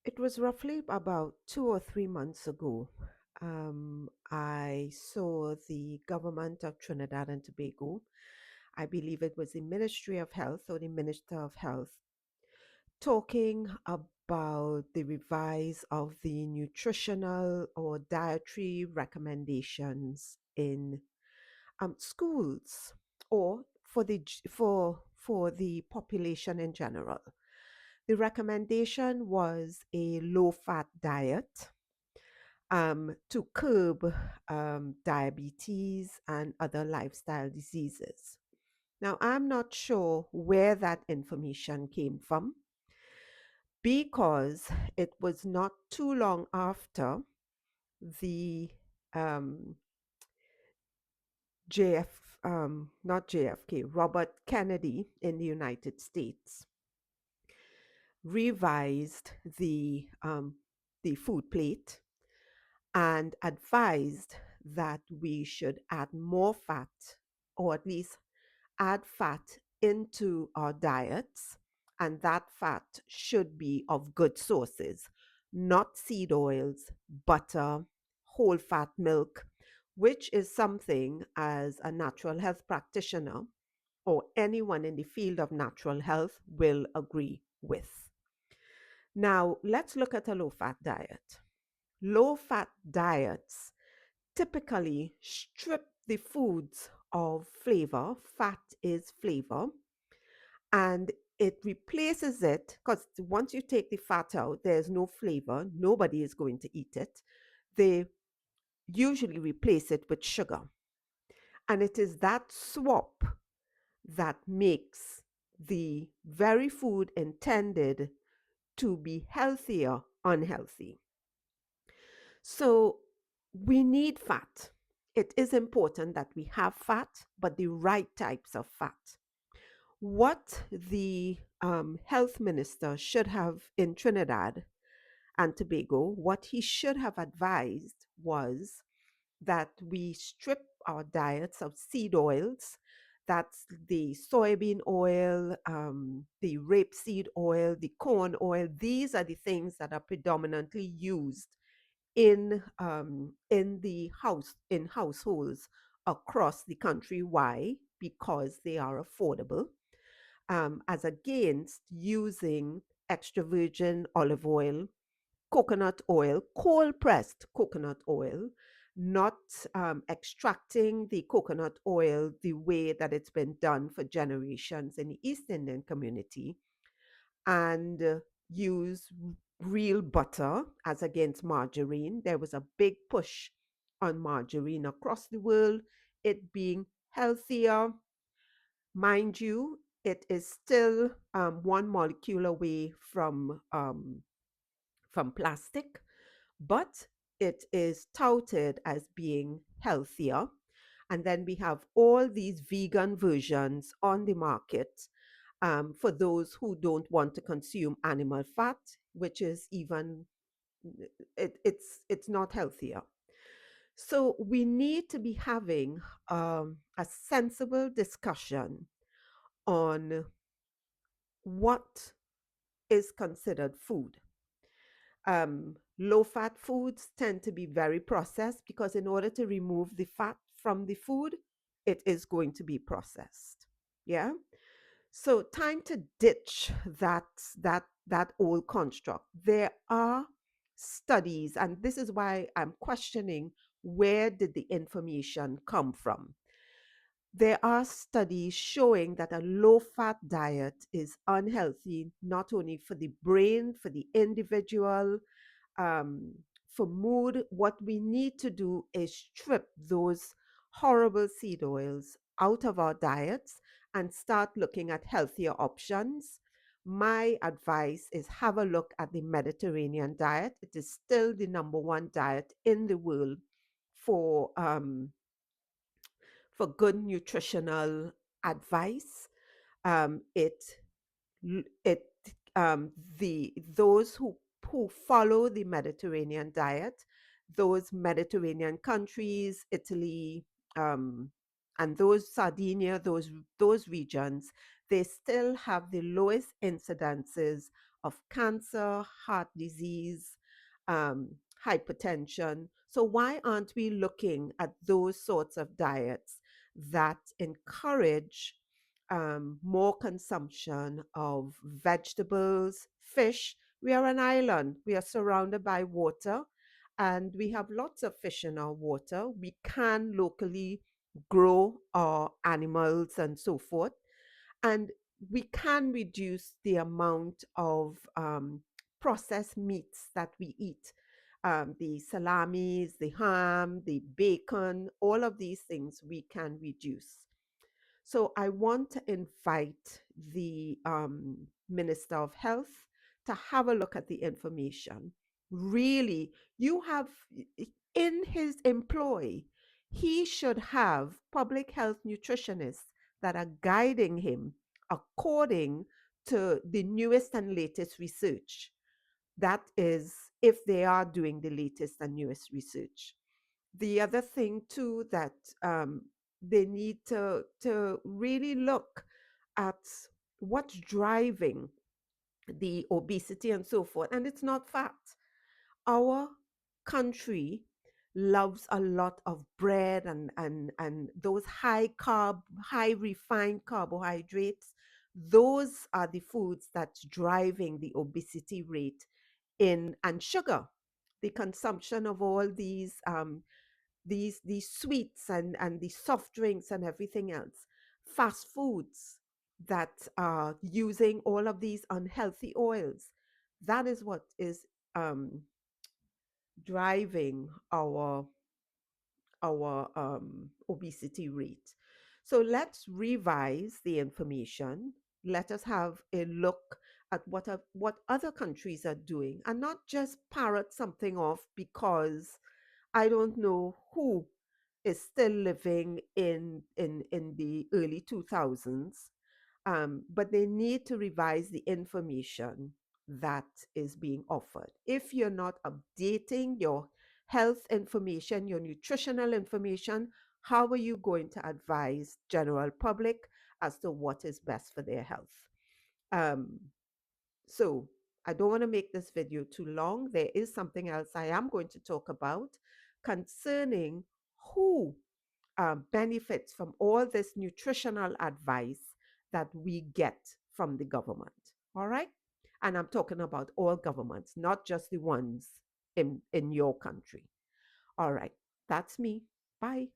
It was roughly about 2 or 3 months ago. I saw the government of Trinidad and Tobago. I believe it was the Ministry of Health or the Minister of Health talking about the revise of the nutritional or dietary recommendations in schools or for the population in general. The recommendation was a low fat diet to curb diabetes and other lifestyle diseases. Now, I'm not sure where that information came from because it was not too long after the um, not JFK, Robert Kennedy in the United States revised the food plate and advised that we should add more fat, or at least add fat into our diets, and that fat should be of good sources, not seed oils, butter, whole fat milk, which is something as a natural health practitioner or anyone in the field of natural health will agree with. Now, let's look at a low fat diet. Low fat diets typically strip the foods of flavor. Fat is flavor, and it replaces it because once you take the fat out, there's no flavor. Nobody is going to eat it. They usually replace it with sugar. And it is that swap that makes the very food intended to be healthier unhealthy. So we need fat. It is important that we have fat, but the right types of fat. What the health minister should have in Trinidad and Tobago, what he should have advised was that we strip our diets of seed oils. That's the soybean oil, the rapeseed oil, the corn oil. These are the things that are predominantly used in the households across the country. Why? Because they are affordable, as against using extra virgin olive oil, coconut oil, cold pressed coconut oil, not extracting the coconut oil the way that it's been done for generations in the East Indian community, and use real butter as against margarine. There was a big push on margarine across the world, it being healthier. Mind you, it is still one molecule away from plastic, but it is touted as being healthier. And then we have all these vegan versions on the market for those who don't want to consume animal fat, which is even it's not healthier. So we need to be having a sensible discussion on what is considered food. Low fat foods tend to be very processed because, in order to remove the fat from the food, it is going to be processed. Yeah. So, time to ditch that old construct. There are studies, and this is why I'm questioning where did the information come from. There are studies showing that a low fat diet is unhealthy not only for the brain, for the individual, for mood. What we need to do is strip those horrible seed oils out of our diets and start looking at healthier options. My advice is have a look at the Mediterranean diet. It is still the number one diet in the world for good nutritional advice. It it the those who follow the Mediterranean diet, those Mediterranean countries, Italy, um, and those Sardinia, those regions, they still have the lowest incidences of cancer, heart disease, um, hypertension. So, why aren't we looking at those sorts of diets that encourage more consumption of vegetables, fish? We are an island, we are surrounded by water, and we have lots of fish in our water. We can locally grow our animals and so forth. And we can reduce the amount of processed meats that we eat. The salamis, the ham, the bacon, all of these things we can reduce. So I want to invite the Minister of Health to have a look at the information. Really, you have in his employ, he should have public health nutritionists that are guiding him according to the newest and latest research. That is, if they are doing the latest and newest research. The other thing too that they need to really look at what's driving the obesity and so forth, and it's not fat. Our country loves a lot of bread and those high carb, high refined carbohydrates. Those are the foods that's driving the obesity rate in, and sugar, the consumption of all these sweets and these soft drinks and everything else, fast foods that are using all of these unhealthy oils. That is what is um, driving our obesity rate. So let's revise the information. Let us have a look at what other countries are doing, and not just parrot something off because I don't know who is still living in the early 2000s, but they need to revise the information that is being offered. If you're not updating your health information, your nutritional information, how are you going to advise general public as to what is best for their health? Um, so I don't want to make this video too long. There is something else I am going to talk about concerning who benefits from all this nutritional advice that we get from the government. All right. And I'm talking about all governments, not just the ones in your country. All right. That's me. Bye.